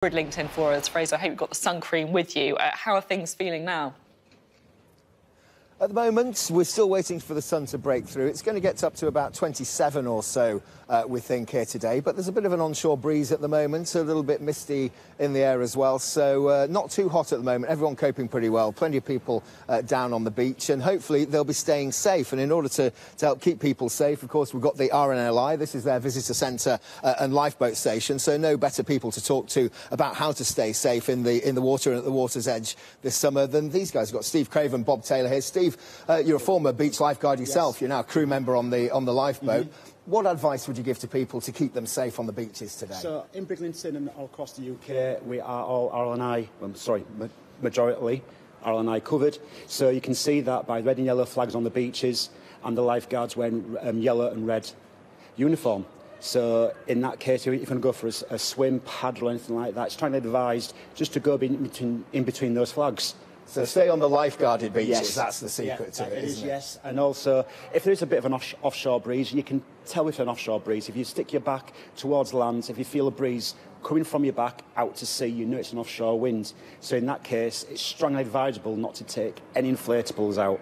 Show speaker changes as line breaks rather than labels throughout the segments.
Bridlington for us. Fraser, I hope you've got the sun cream with you. How are things feeling now?
At the moment, we're still waiting for the sun to break through. It's going to get up to about 27 or so, we think, here today. But there's a bit of an onshore breeze at the moment, a little bit misty in the air as well. So not too hot at the moment. Everyone coping pretty well. Plenty of people down on the beach. And hopefully they'll be staying safe. And in order to help keep people safe, of course, we've got the RNLI. This is their visitor centre and lifeboat station. So no better people to talk to about how to stay safe in the water and at the water's edge this summer than these guys. We've got Steve Craven, Bob Taylor here. Steve, you're a former beach lifeguard yourself. Yes. You're now a crew member on the lifeboat. What advice would you give to people to keep them safe on the beaches today?
So in Bridlington and all across the UK, we are all RNLI, majority RNLI covered. So you can see that by red and yellow flags on the beaches and the lifeguards wearing yellow and red uniform. So in that case, if you're going to go for a swim, paddle or anything like that, it's strongly advised just to go in between those flags.
So stay on the lifeguarded beaches,
yes.
That's the secret to it, isn't it?
Yes, and also, if there is a bit of an offshore breeze, you can tell if it's an offshore breeze. If you stick your back towards land, if you feel a breeze coming from your back out to sea, you know it's an offshore wind. So in that case, it's strongly advisable not to take any inflatables out.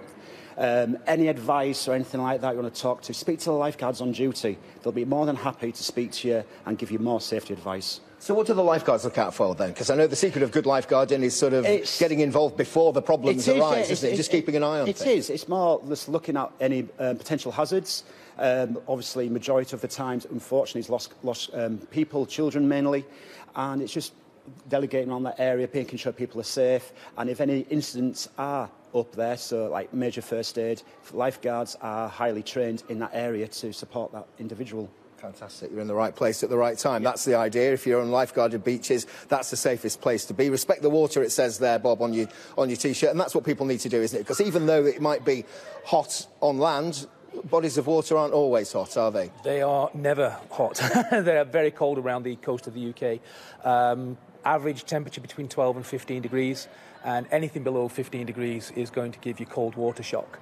Any advice or anything like that you want to talk to, speak to the lifeguards on duty. They'll be more than happy to speak to you and give you more safety advice.
So what do the lifeguards look out for then? Because I know the secret of good lifeguarding is sort of getting involved before the problems arise, isn't it? Just keeping an eye on things.
It is. It's more just looking at any potential hazards. Obviously, majority of the times, unfortunately, it's lost people, children mainly, and it's just delegating on that area, making sure people are safe, and if any incidents are up there, so like major first aid, lifeguards are highly trained in that area to support that individual.
Fantastic. You're in the right place at the right time. That's the idea. If you're on lifeguarded beaches, that's the safest place to be. Respect the water, it says there, Bob, on your T-shirt, and that's what people need to do, isn't it? Because even though it might be hot on land, bodies of water aren't always hot, are they?
They are never hot. They're very cold around the coast of the UK. Average temperature between 12 and 15 degrees, and anything below 15 degrees is going to give you cold water shock,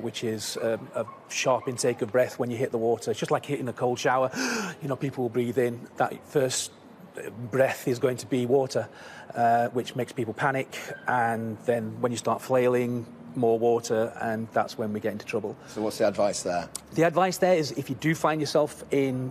which is a sharp intake of breath when you hit the water. It's just like hitting a cold shower. You know, people will breathe in. That first breath is going to be water, which makes people panic, and then when you start flailing, more water, and that's when we get into trouble.
So what's the advice there?
The advice there is if you do find yourself in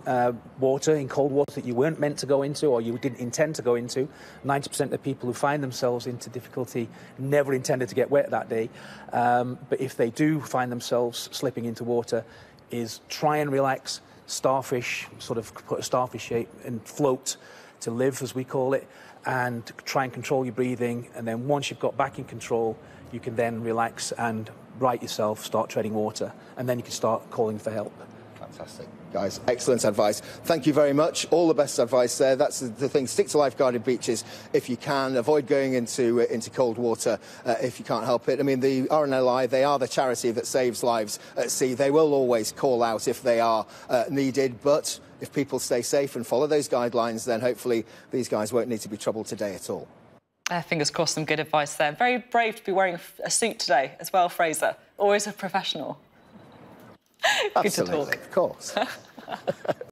water, in cold water that you weren't meant to go into or you didn't intend to go into, 90% of the people who find themselves into difficulty never intended to get wet that day. But if they do find themselves slipping into water, is try and relax, starfish, sort of put a starfish shape and float to live, as we call it, and try and control your breathing. And then once you've got back in control, you can then relax and right yourself, start treading water, and then you can start calling for help.
Fantastic. Guys, excellent advice. Thank you very much. All the best advice there. That's the thing. Stick to lifeguarded beaches if you can. Avoid going into cold water if you can't help it. I mean, the RNLI, they are the charity that saves lives at sea. They will always call out if they are needed, but if people stay safe and follow those guidelines, then hopefully these guys won't need to be troubled today at all.
Fingers crossed, some good advice there. Very brave to be wearing a suit today as well, Fraser. Always a professional. Good to talk.
Of course.